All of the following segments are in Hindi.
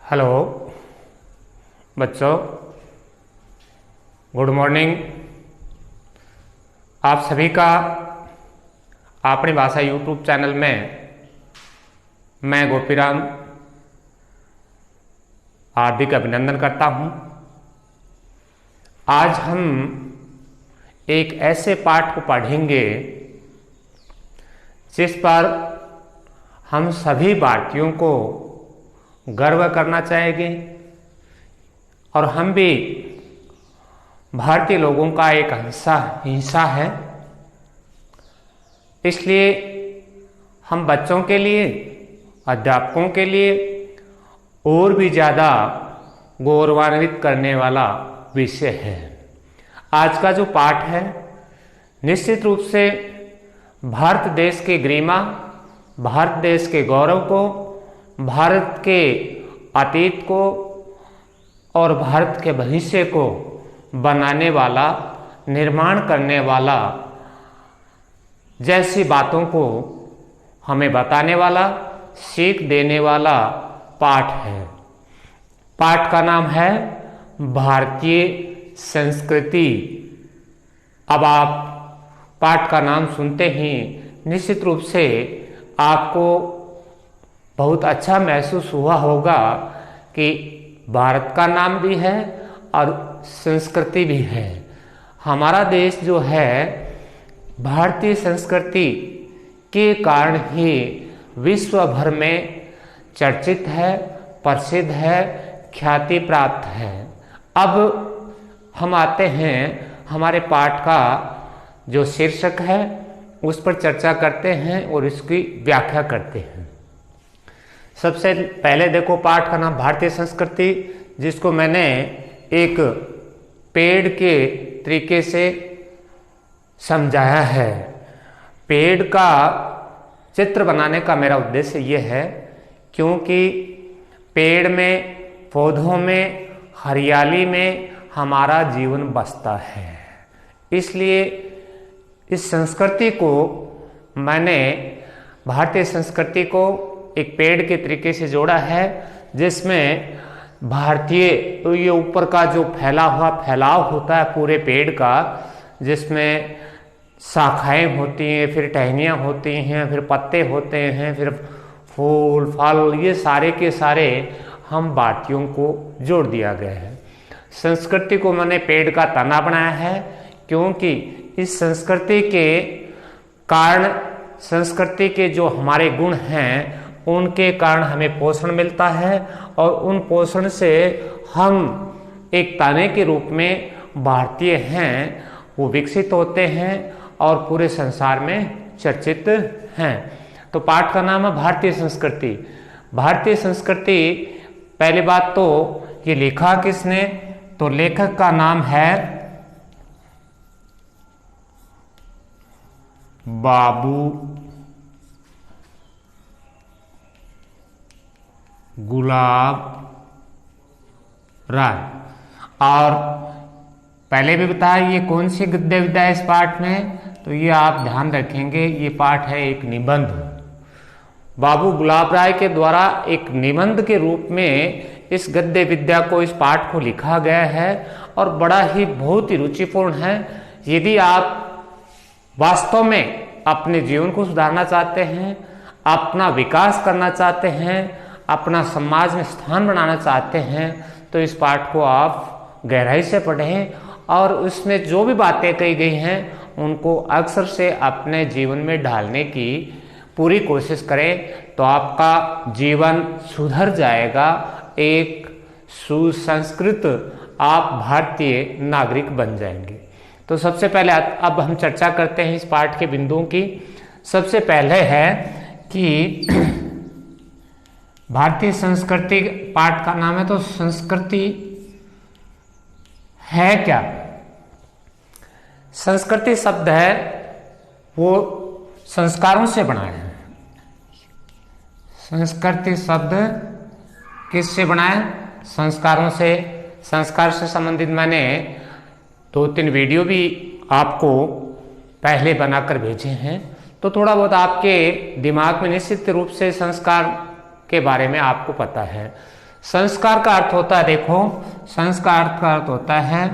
हेलो बच्चों, गुड मॉर्निंग। आप सभी का अपनी भाषा यूट्यूब चैनल में मैं गोपीराम हार्दिक अभिनंदन करता हूं। आज हम एक ऐसे पाठ को पढ़ेंगे जिस पर हम सभी भारतीयों को गर्व करना चाहेंगे और हम भी भारतीय लोगों का एक हिस्सा है। इसलिए हम बच्चों के लिए, अध्यापकों के लिए और भी ज़्यादा गौरवान्वित करने वाला विषय है। आज का जो पाठ है निश्चित रूप से भारत देश की गरिमा, भारत देश के गौरव को, भारत के अतीत को और भारत के भविष्य को बनाने वाला, निर्माण करने वाला जैसी बातों को हमें बताने वाला, सीख देने वाला पाठ है। पाठ का नाम है भारतीय संस्कृति। अब आप पाठ का नाम सुनते ही निश्चित रूप से आपको बहुत अच्छा महसूस हुआ होगा कि भारत का नाम भी है और संस्कृति भी है। हमारा देश जो है भारतीय संस्कृति के कारण ही विश्व भर में चर्चित है, प्रसिद्ध है, ख्याति प्राप्त है। अब हम आते हैं हमारे पाठ का जो शीर्षक है उस पर चर्चा करते हैं और इसकी व्याख्या करते हैं। सबसे पहले देखो, पाठ का नाम भारतीय संस्कृति, जिसको मैंने एक पेड़ के तरीके से समझाया है। पेड़ का चित्र बनाने का मेरा उद्देश्य ये है क्योंकि पेड़ में, पौधों में, हरियाली में हमारा जीवन बसता है। इसलिए इस संस्कृति को मैंने, भारतीय संस्कृति को एक पेड़ के तरीके से जोड़ा है, जिसमें भारतीय ये ऊपर का जो फैलाव होता है पूरे पेड़ का, जिसमें शाखाएं होती हैं, फिर टहनियाँ होती हैं, फिर पत्ते होते हैं, फिर फूल फल, ये सारे के सारे हम भारतीयों को जोड़ दिया गया है। संस्कृति को मैंने पेड़ का तना बनाया है क्योंकि इस संस्कृति के कारण, संस्कृति के जो हमारे गुण हैं उनके कारण हमें पोषण मिलता है और उन पोषण से हम एक तने के रूप में भारतीय हैं, वो विकसित होते हैं और पूरे संसार में चर्चित हैं। तो पाठ का नाम है भारतीय संस्कृति। भारतीय संस्कृति, पहली बात तो ये लिखा किसने, तो लेखक का नाम है बाबू गुलाब राय। और पहले भी बताया ये कौन सी गद्य विद्या है इस पाठ में, तो ये आप ध्यान रखेंगे, ये पाठ है एक निबंध। बाबू गुलाब राय के द्वारा एक निबंध के रूप में इस गद्य विद्या को, इस पाठ को लिखा गया है और बड़ा ही बहुत ही रुचिपूर्ण है। यदि आप वास्तव में अपने जीवन को सुधारना चाहते हैं, अपना विकास करना चाहते हैं, अपना समाज में स्थान बनाना चाहते हैं, तो इस पाठ को आप गहराई से पढ़ें और उसमें जो भी बातें कही गई हैं उनको अक्सर से अपने जीवन में ढालने की पूरी कोशिश करें, तो आपका जीवन सुधर जाएगा। एक सुसंस्कृत आप भारतीय नागरिक बन जाएंगे। तो सबसे पहले अब हम चर्चा करते हैं इस पाठ के बिंदुओं की। सबसे पहले है कि भारतीय संस्कृति, पाठ का नाम है, तो संस्कृति है क्या। संस्कृति शब्द है वो संस्कारों से बना है। संस्कृति शब्द किससे बना है, संस्कारों से। संस्कार से संबंधित मैंने 2-3 वीडियो भी आपको पहले बनाकर भेजे हैं, तो थोड़ा बहुत आपके दिमाग में निश्चित रूप से संस्कार के बारे में आपको पता है। संस्कार का अर्थ होता है, देखो संस्कार का अर्थ होता है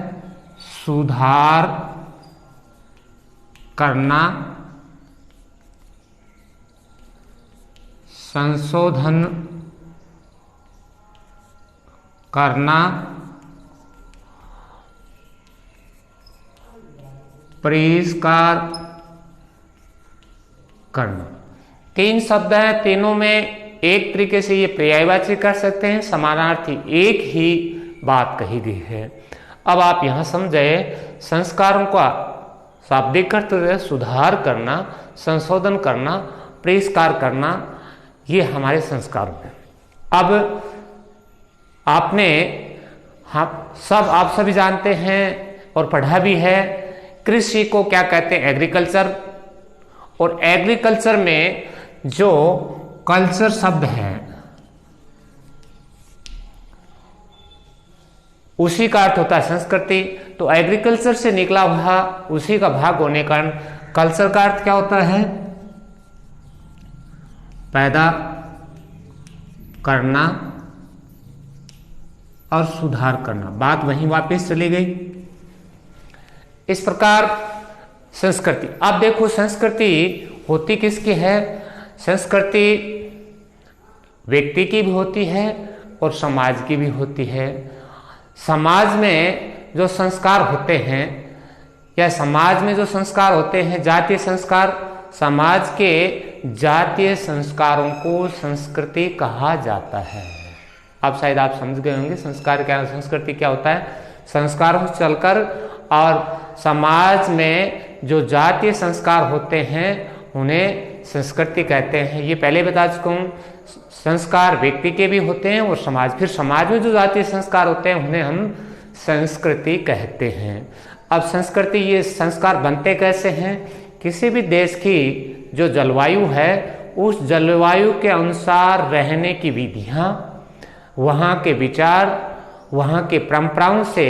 सुधार करना, संशोधन करना, परिष्कार करना। तीन शब्द हैं, तीनों में एक तरीके से ये पर्यायवाची कर सकते हैं, समानार्थी एक ही बात कही गई है। अब आप यहां समझे संस्कारों का शाब्दिक अर्थ सुधार करना, संशोधन करना, परिष्कार करना, ये हमारे संस्कारों हैं। अब आपने आप सभी जानते हैं और पढ़ा भी है, कृषि को क्या कहते हैं? एग्रीकल्चर। और एग्रीकल्चर में जो कल्चर शब्द है उसी का अर्थ होता है संस्कृति। तो एग्रीकल्चर से निकला हुआ उसी का भाग होने के कारण कल्चर का अर्थ क्या होता है? पैदा करना और सुधार करना। बात वहीं वापस चली गई। इस प्रकार संस्कृति, अब देखो संस्कृति होती किसकी है? संस्कृति व्यक्ति की भी होती है और समाज की भी होती है। समाज में जो संस्कार होते हैं या समाज में जो संस्कार होते हैं, जातीय संस्कार, समाज के जातीय संस्कारों को संस्कृति कहा जाता है। अब शायद आप समझ गए होंगे संस्कार क्या, संस्कृति क्या होता है। संस्कारों से चलकर और समाज में जो जातीय संस्कार होते हैं उन्हें संस्कृति कहते हैं। ये पहले बता चुका हूँ, संस्कार व्यक्ति के भी होते हैं और समाज, फिर समाज में जो जातीय संस्कार होते हैं उन्हें हम संस्कृति कहते हैं। अब संस्कृति, ये संस्कार बनते कैसे हैं? किसी भी देश की जो जलवायु है उस जलवायु के अनुसार रहने की विधियाँ, वहाँ के विचार, वहाँ के परंपराओं से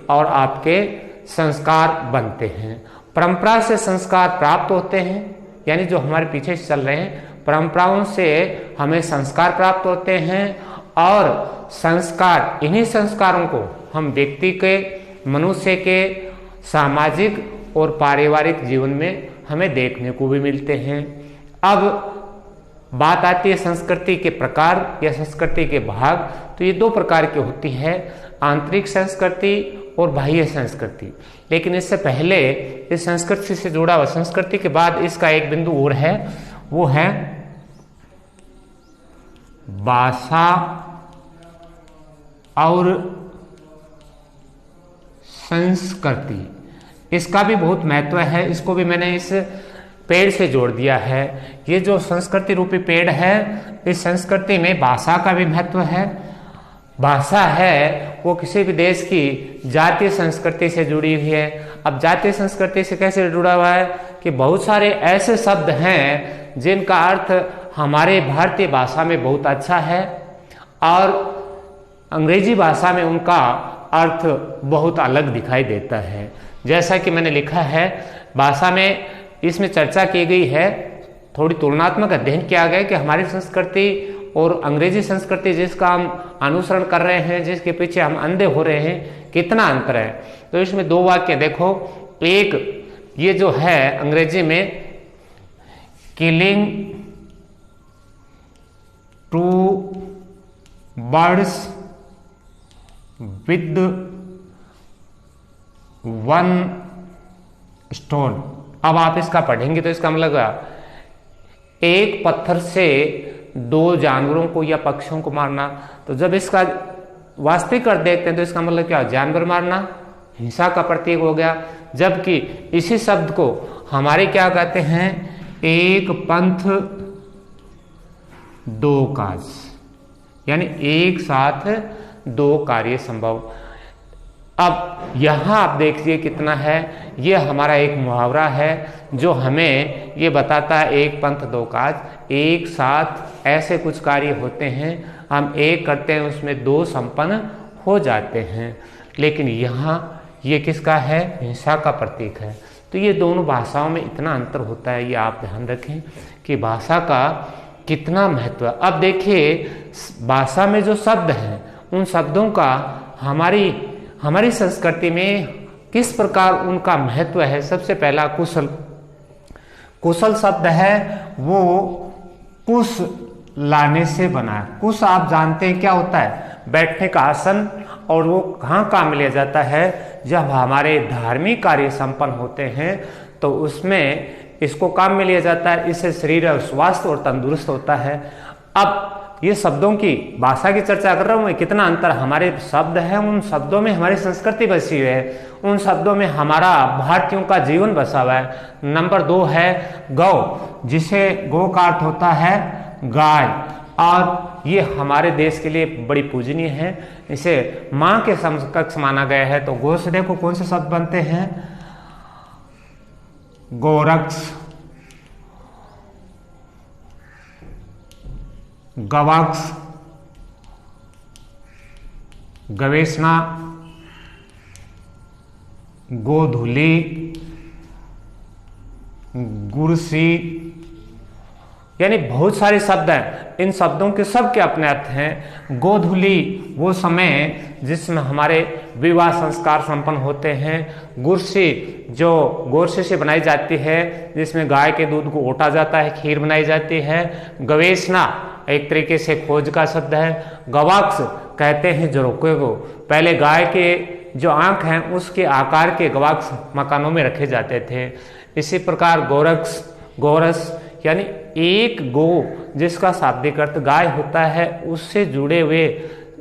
और आपके संस्कार बनते हैं। परंपरा से संस्कार प्राप्त होते हैं, यानी जो हमारे पीछे चल रहे हैं परंपराओं से हमें संस्कार प्राप्त होते हैं और संस्कार, इन्हीं संस्कारों को हम व्यक्ति के, मनुष्य के सामाजिक और पारिवारिक जीवन में हमें देखने को भी मिलते हैं। अब बात आती है संस्कृति के प्रकार या संस्कृति के भाग। तो ये दो प्रकार की होती है, आंतरिक संस्कृति और बाह्य संस्कृति। लेकिन इससे पहले इस संस्कृति से जुड़ा हुआ, संस्कृति के बाद इसका एक बिंदु और है, वो है भाषा और संस्कृति। इसका भी बहुत महत्व है, इसको भी मैंने इस पेड़ से जोड़ दिया है। ये जो संस्कृति रूपी पेड़ है, इस संस्कृति में भाषा का भी महत्व है। भाषा है वो किसी भी देश की जातीय संस्कृति से जुड़ी हुई है। अब जातीय संस्कृति से कैसे जुड़ा हुआ है कि बहुत सारे ऐसे शब्द हैं जिनका अर्थ हमारे भारतीय भाषा में बहुत अच्छा है और अंग्रेजी भाषा में उनका अर्थ बहुत अलग दिखाई देता है। जैसा कि मैंने लिखा है, भाषा में इसमें चर्चा की गई है, थोड़ी तुलनात्मक अध्ययन किया गया कि हमारी संस्कृति और अंग्रेजी संस्कृति जिसका हम अनुसरण कर रहे हैं, जिसके पीछे हम अंधे हो रहे हैं, कितना अंतर है। तो इसमें दो वाक्य देखो, एक ये जो है अंग्रेजी में killing two birds with one stone. अब आप इसका पढ़ेंगे तो इसका मतलब एक पत्थर से दो जानवरों को या पक्षियों को मारना। तो जब इसका वास्तविक अर्थ देखते हैं तो इसका मतलब क्या, जानवर मारना, हिंसा का प्रतीक हो गया। जबकि इसी शब्द को हमारे क्या कहते हैं, एक पंथ दो काज, यानी एक साथ दो कार्य संभव। अब यहां आप देखिए कितना है, ये हमारा एक मुहावरा है जो हमें ये बताता है एक पंथ दो काज, एक साथ ऐसे कुछ कार्य होते हैं, हम एक करते हैं उसमें दो संपन्न हो जाते हैं। लेकिन यहाँ ये किसका है, हिंसा का प्रतीक है। तो ये दोनों भाषाओं में इतना अंतर होता है, ये आप ध्यान रखें कि भाषा का कितना महत्व है। अब देखिए भाषा में जो शब्द हैं उन शब्दों का हमारी हमारी संस्कृति में किस प्रकार उनका महत्व है। सबसे पहला कुशल। कुशल शब्द है वो कुश लाने से बना है। कुश आप जानते हैं क्या होता है? बैठने का आसन। और वो कहाँ काम लिया जाता है? जब हमारे धार्मिक कार्य संपन्न होते हैं तो उसमें इसको काम में लिया जाता है। इससे शरीर स्वस्थ और तंदुरुस्त होता है। अब ये शब्दों की भाषा की चर्चा कर रहा हूँ मैं, कितना अंतर हमारे शब्द है, उन शब्दों में हमारी संस्कृति बसी हुई है, उन शब्दों में हमारा भारतीयों का जीवन बसा हुआ है। नंबर 2 है गौ, जिसे गौ का अर्थ होता है गाय, और ये हमारे देश के लिए बड़ी पूजनीय है। इसे माँ के समकक्ष माना गया है। तो गौ से देखो कौन से शब्द बनते हैं? गोरक्ष, गवाक्ष, गवेषणा, गोधूली, गुरसी, यानी बहुत सारे शब्द हैं। इन शब्दों के सब के अपने अर्थ हैं। गोधूली वो समय जिसमें हमारे विवाह संस्कार संपन्न होते हैं। गुरसी जो गोरसे से बनाई जाती है, जिसमें गाय के दूध को ओटा जाता है, खीर बनाई जाती है। गवेषणा एक तरीके से खोज का शब्द है। गवाक्ष कहते हैं झरोखे को। पहले गाय के जो आंख हैं उसके आकार के गवाक्ष मकानों में रखे जाते थे। इसी प्रकार गोरक्ष, गोरस यानी एक गो जिसका शाब्दिक अर्थ गाय होता है, उससे जुड़े हुए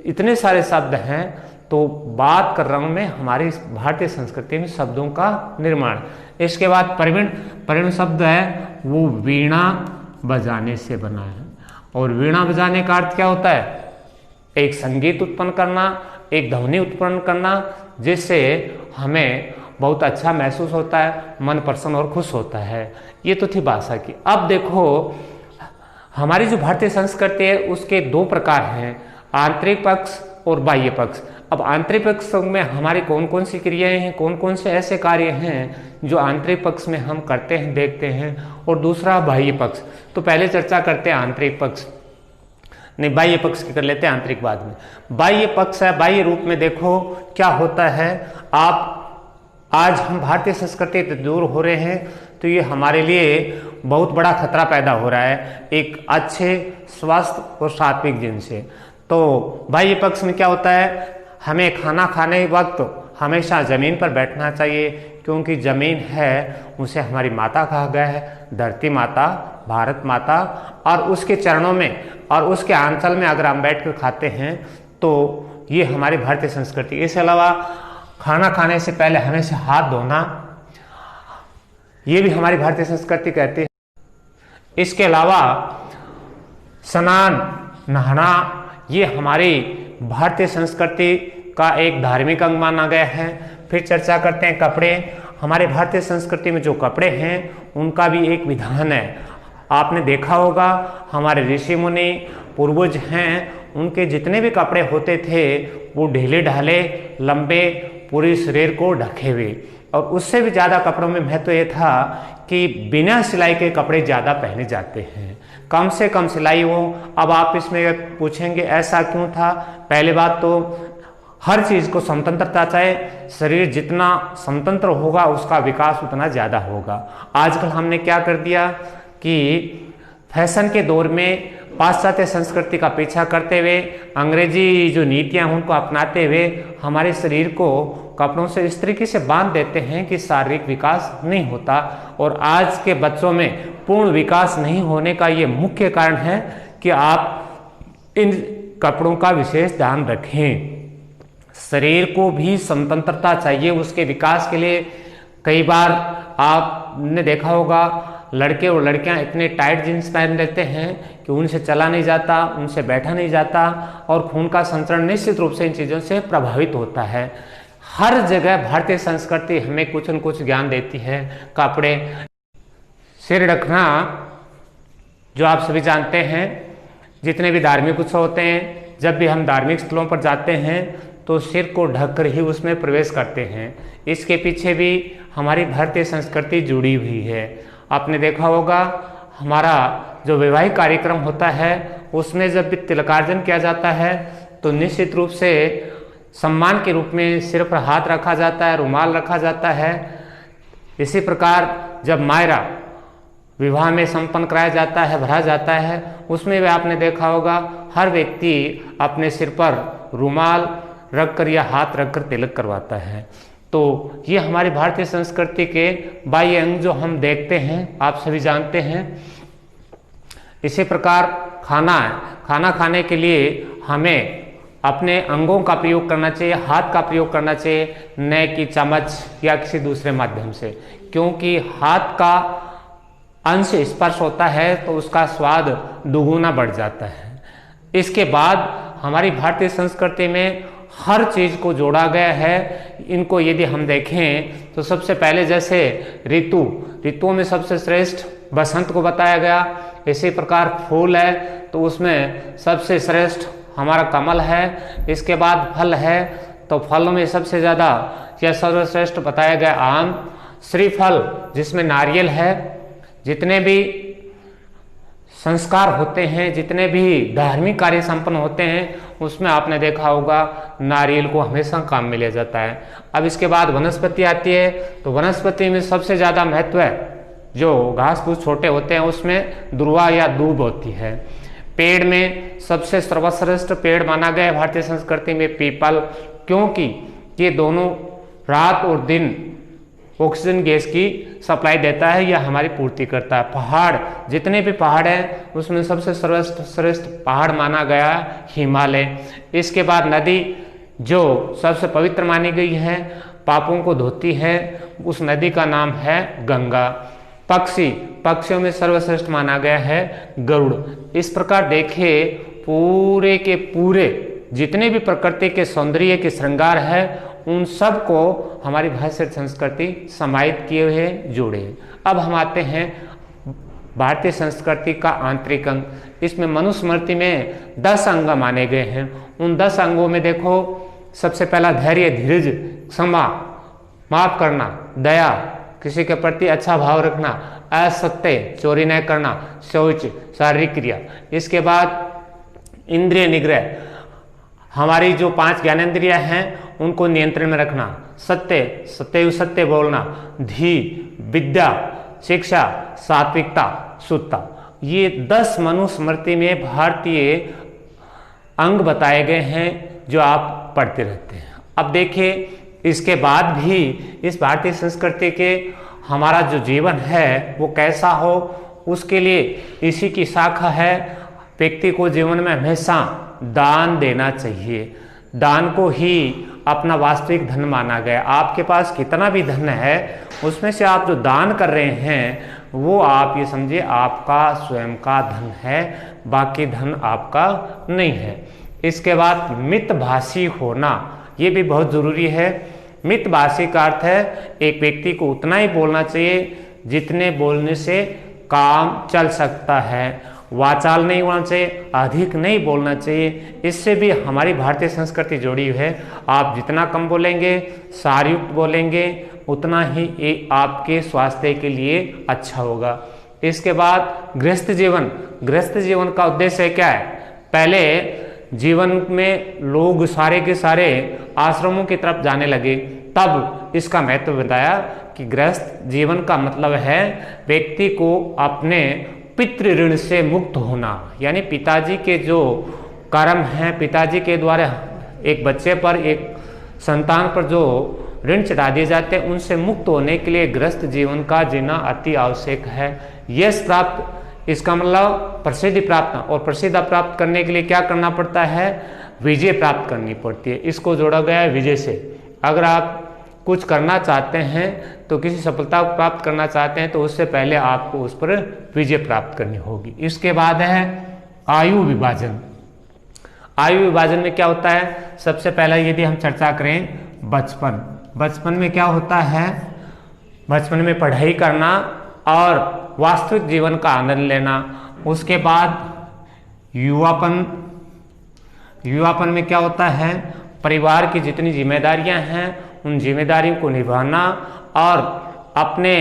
इतने सारे शब्द हैं। तो बात कर रहा हूं मैं हमारी भारतीय संस्कृति में शब्दों का निर्माण। इसके बाद प्रवीण। प्रवीण शब्द है वो वीणा बजाने से बना है। और वीणा बजाने का अर्थ क्या होता है? एक संगीत उत्पन्न करना, एक ध्वनि उत्पन्न करना, जिससे हमें बहुत अच्छा महसूस होता है, मन प्रसन्न और खुश होता है। ये तो थी भाषा की। अब देखो हमारी जो भारतीय संस्कृति है उसके 2 प्रकार हैं, आंतरिक पक्ष और बाह्य पक्ष। अब आंतरिक पक्ष में हमारी कौन कौन सी क्रियाएं हैं, कौन कौन से ऐसे कार्य हैं जो आंतरिक पक्ष में हम करते हैं, देखते हैं, और दूसरा बाह्य पक्ष। तो पहले चर्चा करते हैं आंतरिक पक्ष, नहीं बाह्य पक्ष की कर लेते हैं, आंतरिक बाद में। बाह्य पक्ष है, बाह्य रूप में देखो क्या होता है। आप आज हम भारतीय संस्कृति से दूर हो रहे हैं तो ये हमारे लिए बहुत बड़ा खतरा पैदा हो रहा है एक अच्छे स्वस्थ और सात्विक जीवन से। तो बाह्य पक्ष में क्या होता है? हमें खाना खाने वक्त हमेशा जमीन पर बैठना चाहिए, क्योंकि जमीन है उसे हमारी माता कहा गया है, धरती माता, भारत माता, और उसके चरणों में और उसके आंचल में अगर हम बैठ कर खाते हैं तो ये हमारी भारतीय संस्कृति। इसके अलावा खाना खाने से पहले हमेशा हाथ धोना, ये भी हमारी भारतीय संस्कृति कहती है। इसके अलावा स्नान, नहाना, ये हमारी भारतीय संस्कृति का एक धार्मिक अंग माना गया है। फिर चर्चा करते हैं कपड़े। हमारे भारतीय संस्कृति में जो कपड़े हैं उनका भी एक विधान है। आपने देखा होगा हमारे ऋषि मुनि पूर्वज हैं, उनके जितने भी कपड़े होते थे वो ढीले ढाले, लंबे, पूरे शरीर को ढके हुए। और उससे भी ज़्यादा कपड़ों में महत्व ये था कि बिना सिलाई के कपड़े ज़्यादा पहने जाते हैं, कम से कम सिलाई हो। अब आप इसमें पूछेंगे ऐसा क्यों था? पहली बात तो हर चीज़ को स्वतंत्रता चाहिए। शरीर जितना स्वतंत्र होगा उसका विकास उतना ज़्यादा होगा। आजकल हमने क्या कर दिया कि फैशन के दौर में पाश्चात्य संस्कृति का पीछा करते हुए, अंग्रेजी जो नीतियां उनको अपनाते हुए हमारे शरीर को कपड़ों से इस तरीके से बांध देते हैं कि शारीरिक विकास नहीं होता। और आज के बच्चों में पूर्ण विकास नहीं होने का ये मुख्य कारण है कि आप इन कपड़ों का विशेष ध्यान रखें। शरीर को भी स्वतंत्रता चाहिए उसके विकास के लिए। कई बार आपने देखा होगा लड़के और लड़कियां इतने टाइट जीन्स पहन लेते हैं कि उनसे चला नहीं जाता, उनसे बैठा नहीं जाता, और खून का संचरण निश्चित रूप से इन चीज़ों से प्रभावित होता है। हर जगह भारतीय संस्कृति हमें कुछ न कुछ ज्ञान देती है। कपड़े, सिर ढकना, जो आप सभी जानते हैं, जितने भी धार्मिक उत्सव होते हैं, जब भी हम धार्मिक स्थलों पर जाते हैं तो सिर को ढककर ही उसमें प्रवेश करते हैं। इसके पीछे भी हमारी भारतीय संस्कृति जुड़ी हुई है। आपने देखा होगा हमारा जो वैवाहिक कार्यक्रम होता है उसमें जब भी तिलकार्जन किया जाता है तो निश्चित रूप से सम्मान के रूप में सिर पर हाथ रखा जाता है, रुमाल रखा जाता है। इसी प्रकार जब मायरा विवाह में संपन्न कराया जाता है, भरा जाता है, उसमें भी आपने देखा होगा हर व्यक्ति अपने सिर पर रुमाल रखकर या हाथ रखकर तिलक करवाता है। तो ये हमारी भारतीय संस्कृति के बाह्य अंग जो हम देखते हैं, आप सभी जानते हैं। इसी प्रकार खाना खाने के लिए हमें अपने अंगों का प्रयोग करना चाहिए, हाथ का प्रयोग करना चाहिए, न कि चम्मच या किसी दूसरे माध्यम से, क्योंकि हाथ का अंश स्पर्श होता है तो उसका स्वाद दुगुना बढ़ जाता है। इसके बाद हमारी भारतीय संस्कृति में हर चीज़ को जोड़ा गया है। इनको यदि हम देखें तो सबसे पहले जैसे ऋतुओं में सबसे श्रेष्ठ बसंत को बताया गया। इसी प्रकार फूल है तो उसमें सबसे श्रेष्ठ हमारा कमल है। इसके बाद फल है तो फलों में सबसे ज़्यादा या सर्वश्रेष्ठ बताया गया आम। श्रीफल जिसमें नारियल है। जितने भी संस्कार होते हैं, जितने भी धार्मिक कार्य संपन्न होते हैं, उसमें आपने देखा होगा नारियल को हमेशा काम में लिया जाता है। अब इसके बाद वनस्पति आती है तो वनस्पति में सबसे ज़्यादा महत्व है, जो घास फूस छोटे होते हैं उसमें दुर्वा या दूब होती है। पेड़ में सबसे सर्वश्रेष्ठ पेड़ माना गया है भारतीय संस्कृति में पीपल, क्योंकि ये दोनों रात और दिन ऑक्सीजन गैस की सप्लाई देता है या हमारी पूर्ति करता है। पहाड़, जितने भी पहाड़ हैं उसमें सबसे सर्वश्रेष्ठ पहाड़ माना गया हिमालय। इसके बाद नदी जो सबसे पवित्र मानी गई है, पापों को धोती है, उस नदी का नाम है गंगा। पक्षियों में सर्वश्रेष्ठ माना गया है गरुड़। इस प्रकार देखिए पूरे के पूरे जितने भी प्रकृति के सौंदर्य के श्रृंगार है उन सब को हमारी भारतीय संस्कृति समाहित किए हुए जोड़े। अब हम आते हैं भारतीय संस्कृति का आंतरिक अंग। इसमें मनुस्मृति में 10 अंग माने गए हैं। उन 10 अंगों में देखो सबसे पहला धैर्य, धीरज, क्षमा, माफ करना, दया, किसी के प्रति अच्छा भाव रखना, असत्य, चोरी न करना, शौच, शारीरिक क्रिया। इसके बाद इंद्रिय निग्रह, हमारी जो 5 ज्ञानेंद्रियां हैं उनको नियंत्रण में रखना, सत्य बोलना, धी, विद्या, शिक्षा, सात्विकता, शुद्धता। ये 10 मनुस्मृति में भारतीय अंग बताए गए हैं जो आप पढ़ते रहते हैं। अब देखिए इसके बाद भी इस भारतीय संस्कृति के हमारा जो जीवन है वो कैसा हो, उसके लिए इसी की शाखा है। व्यक्ति को जीवन में हमेशा दान देना चाहिए। दान को ही अपना वास्तविक धन माना गया। आपके पास कितना भी धन है उसमें से आप जो दान कर रहे हैं वो आप ये समझिए आपका स्वयं का धन है, बाकी धन आपका नहीं है। इसके बाद मितभाषी होना ये भी बहुत ज़रूरी है। मितभाषी का अर्थ है एक व्यक्ति को उतना ही बोलना चाहिए जितने बोलने से काम चल सकता है। वाचाल नहीं होना चाहिए, अधिक नहीं बोलना चाहिए। इससे भी हमारी भारतीय संस्कृति जुड़ी हुई है। आप जितना कम बोलेंगे, सारयुक्त बोलेंगे, उतना ही ये आपके स्वास्थ्य के लिए अच्छा होगा। इसके बाद गृहस्थ जीवन का उद्देश्य क्या है? पहले जीवन में लोग सारे के सारे आश्रमों की तरफ जाने लगे, तब इसका महत्व बताया कि गृहस्थ जीवन का मतलब है व्यक्ति को अपने पितृ ऋण से मुक्त होना, यानी पिताजी के जो कर्म हैं, पिताजी के द्वारा एक बच्चे पर, एक संतान पर जो ऋण चढ़ा दिए जाते हैं, उनसे मुक्त होने के लिए गृहस्थ जीवन का जीना अति आवश्यक है। यश प्राप्त, इसका मतलब प्रसिद्धि प्राप्त, और प्रसिद्ध प्राप्त करने के लिए क्या करना पड़ता है? विजय प्राप्त करनी पड़ती है। इसको जोड़ा गया है विजय से। अगर आप कुछ करना चाहते हैं तो किसी सफलता को प्राप्त करना चाहते हैं तो उससे पहले आपको उस पर विजय प्राप्त करनी होगी। इसके बाद है आयु विभाजन। आयु विभाजन में क्या होता है? सबसे पहला यदि हम चर्चा करें बचपन में क्या होता है? बचपन में पढ़ाई करना और वास्तविक जीवन का आनंद लेना। उसके बाद युवापन में क्या होता है? परिवार की जितनी जिम्मेदारियां हैं उन जिम्मेदारियों को निभाना और अपने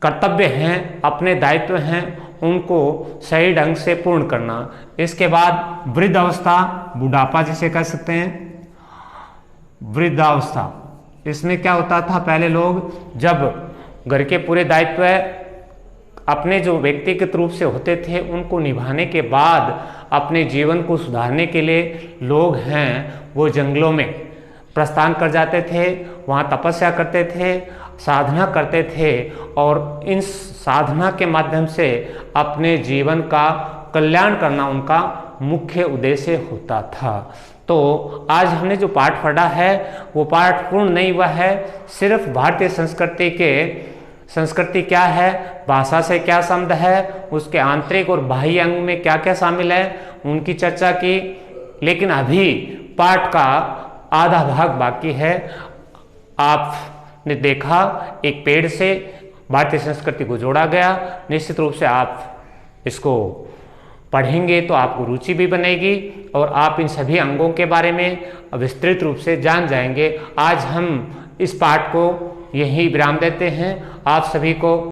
कर्तव्य हैं, अपने दायित्व हैं उनको सही ढंग से पूर्ण करना। इसके बाद वृद्धावस्था, बुढ़ापा जिसे कह सकते हैं, वृद्धावस्था, इसमें क्या होता था, पहले लोग जब घर के पूरे दायित्व अपने जो व्यक्तिगत रूप से होते थे उनको निभाने के बाद अपने जीवन को सुधारने के लिए लोग हैं वो जंगलों में प्रस्थान कर जाते थे, वहाँ तपस्या करते थे, साधना करते थे और इन साधना के माध्यम से अपने जीवन का कल्याण करना उनका मुख्य उद्देश्य होता था। तो आज हमने जो पाठ पढ़ा है वो पाठ पूर्ण नहीं हुआ है, सिर्फ भारतीय संस्कृति क्या है, भाषा से क्या संबंध है, उसके आंतरिक और बाह्य अंग में क्या क्या शामिल है उनकी चर्चा की। लेकिन अभी पाठ का आधा भाग बाकी है। आपने देखा एक पेड़ से भारतीय संस्कृति को जोड़ा गया, निश्चित रूप से आप इसको पढ़ेंगे तो आपको रुचि भी बनेगी और आप इन सभी अंगों के बारे में विस्तृत रूप से जान जाएंगे। आज हम इस पाठ को यहीं विराम देते हैं। आप सभी को